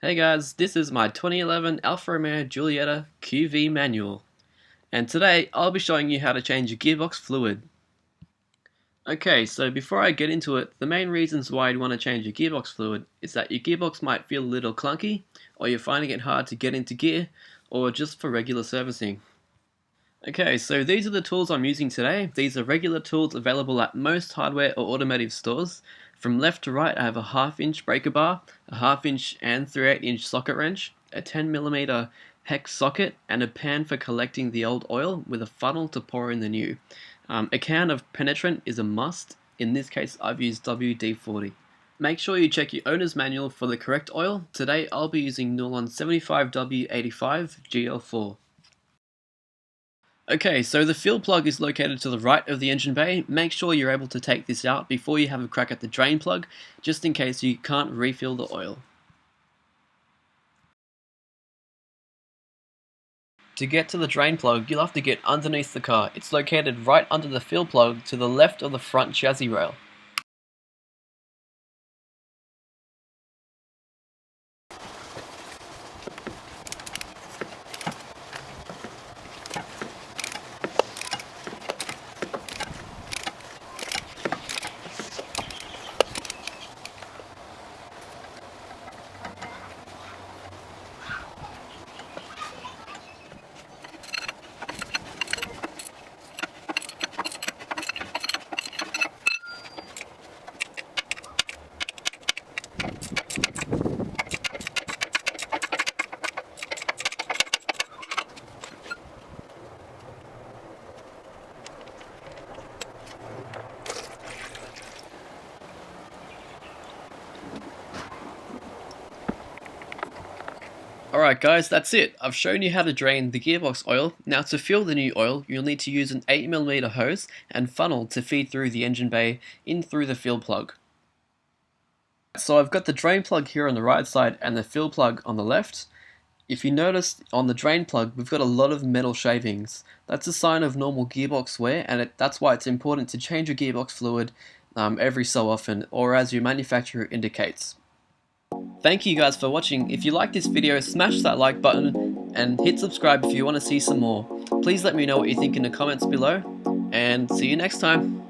Hey guys, this is my 2011 Alfa Romeo Giulietta QV manual, and today I'll be showing you how to change your gearbox fluid. Okay, so before I get into it, the main reasons why you'd want to change your gearbox fluid is that your gearbox might feel a little clunky, or you're finding it hard to get into gear, or just for regular servicing. Okay, so these are the tools I'm using today. These are regular tools available at most hardware or automotive stores. From left to right, I have a 1/2" breaker bar, a 1/2" and 3/8" socket wrench, a 10mm hex socket, and a pan for collecting the old oil with a funnel to pour in the new. A can of penetrant is a must. In this case, I've used WD-40. Make sure you check your owner's manual for the correct oil. Today, I'll be using Nylon 75W85 GL4. Okay, so the fuel plug is located to the right of the engine bay. Make sure you're able to take this out before you have a crack at the drain plug, just in case you can't refill the oil. To get to the drain plug, you'll have to get underneath the car. It's located right under the fuel plug to the left of the front chassis rail. Alright guys, that's it. I've shown you how to drain the gearbox oil. Now to fill the new oil, you'll need to use an 8mm hose and funnel to feed through the engine bay in through the fuel plug. So I've got the drain plug here on the right side and the fuel plug on the left. If you notice on the drain plug, we've got a lot of metal shavings. That's a sign of normal gearbox wear, and that's why it's important to change your gearbox fluid every so often, or as your manufacturer indicates. Thank you guys for watching. If you like this video, smash that like button and hit subscribe if you want to see some more. Please let me know what you think in the comments below, and see you next time.